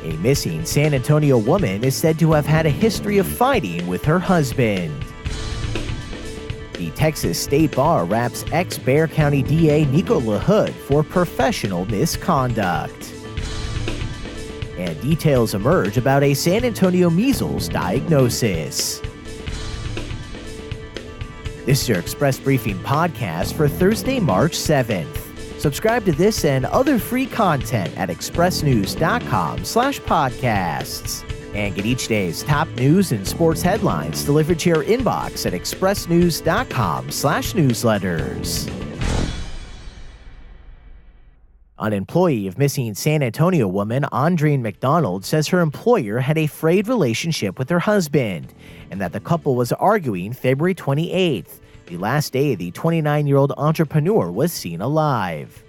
A missing San Antonio woman is said to have had a history of fighting with her husband. The Texas State Bar wraps ex-Bexar County DA Nico LaHood for professional misconduct. And details emerge about a San Antonio measles diagnosis. This is your Express Briefing podcast for Thursday, March 7th. Subscribe to this and other free content at expressnews.com/podcasts. And get each day's top news and sports headlines delivered to your inbox at expressnews.com/newsletters. An employee of missing San Antonio woman Andreen McDonald says her employer had a frayed relationship with her husband and that the couple was arguing February 28th, the last day the 29-year-old entrepreneur was seen alive.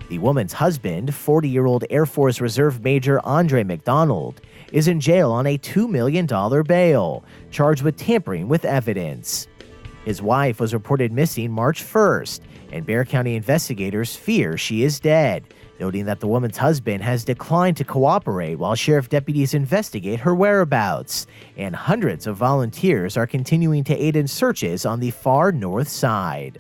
The woman's husband, 40-year-old Air Force Reserve Major Andre McDonald, is in jail on a $2 million bail, charged with tampering with evidence. His wife was reported missing March 1st, and Bexar County investigators fear she is dead, noting that the woman's husband has declined to cooperate while sheriff deputies investigate her whereabouts, and hundreds of volunteers are continuing to aid in searches on the far north side.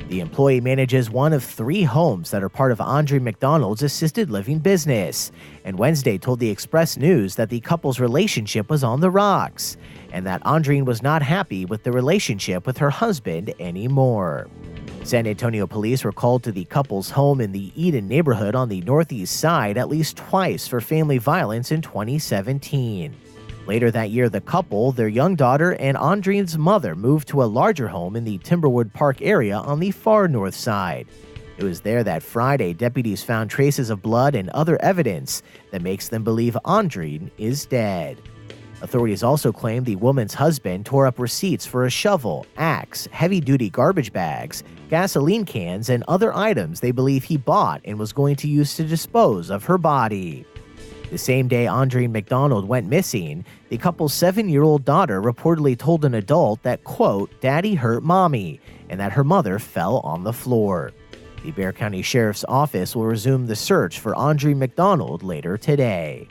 The employee manages one of 3 homes that are part of Andre McDonald's assisted living business, and Wednesday told the Express News that the couple's relationship was on the rocks, and that Andreen was not happy with the relationship with her husband anymore. San Antonio police were called to the couple's home in the Eden neighborhood on the northeast side at least twice for family violence in 2017. Later that year, the couple, their young daughter, and Andreen's mother moved to a larger home in the Timberwood Park area on the far north side. It was there that Friday deputies found traces of blood and other evidence that makes them believe Andreen is dead. Authorities also claim the woman's husband tore up receipts for a shovel, axe, heavy-duty garbage bags, gasoline cans, and other items they believe he bought and was going to use to dispose of her body. The same day Andreen McDonald went missing, the couple's 7-year-old daughter reportedly told an adult that, quote, "Daddy hurt mommy," and that her mother fell on the floor. The Bexar County Sheriff's Office will resume the search for Andreen McDonald later today.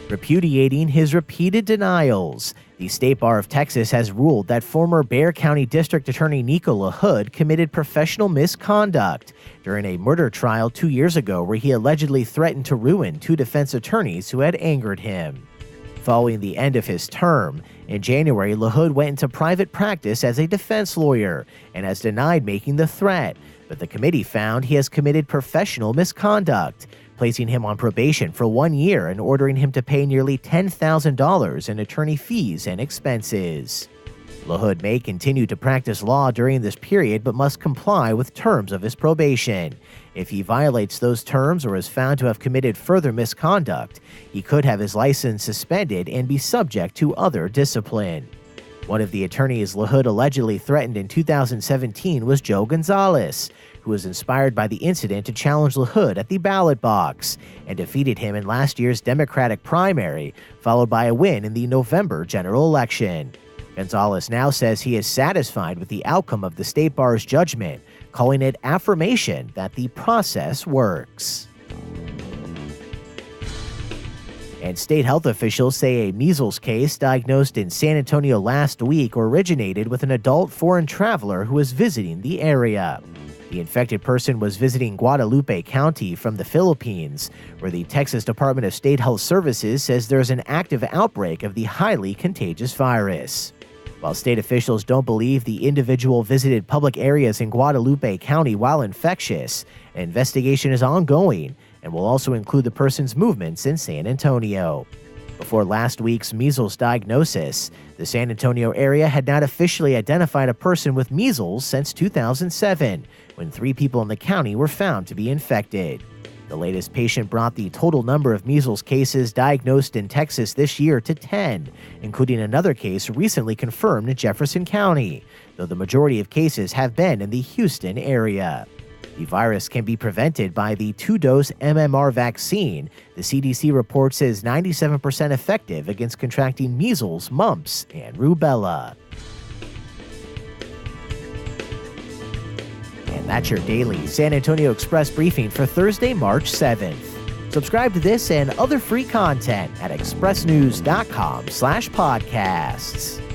Repudiating his repeated denials, the State Bar of Texas has ruled that former Bexar County District Attorney Nico LaHood committed professional misconduct during a murder trial 2 years ago where he allegedly threatened to ruin 2 defense attorneys who had angered him. Following the end of his term, in January, LaHood went into private practice as a defense lawyer and has denied making the threat, but the committee found he has committed professional misconduct, placing him on probation for 1 year and ordering him to pay nearly $10,000 in attorney fees and expenses. LaHood may continue to practice law during this period but must comply with terms of his probation. If he violates those terms or is found to have committed further misconduct, he could have his license suspended and be subject to other discipline. One of the attorneys LaHood allegedly threatened in 2017 was Joe Gonzalez, who was inspired by the incident to challenge LaHood at the ballot box and defeated him in last year's Democratic primary, followed by a win in the November general election. Gonzalez now says he is satisfied with the outcome of the State Bar's judgment, calling it affirmation that the process works. And state health officials say a measles case diagnosed in San Antonio last week originated with an adult foreign traveler who was visiting the area. The infected person was visiting Guadalupe County from the Philippines, where the Texas Department of State Health Services says there's an active outbreak of the highly contagious virus. While state officials don't believe the individual visited public areas in Guadalupe County while infectious, an investigation is ongoing and will also include the person's movements in San Antonio. Before last week's measles diagnosis, the San Antonio area had not officially identified a person with measles since 2007, when 3 people in the county were found to be infected. The latest patient brought the total number of measles cases diagnosed in Texas this year to 10, including another case recently confirmed in Jefferson County, though the majority of cases have been in the Houston area. The virus can be prevented by the 2-dose MMR vaccine. The CDC reports is 97% effective against contracting measles, mumps, and rubella. And that's your daily San Antonio Express briefing for Thursday, March 7th. Subscribe to this and other free content at expressnews.com/podcasts.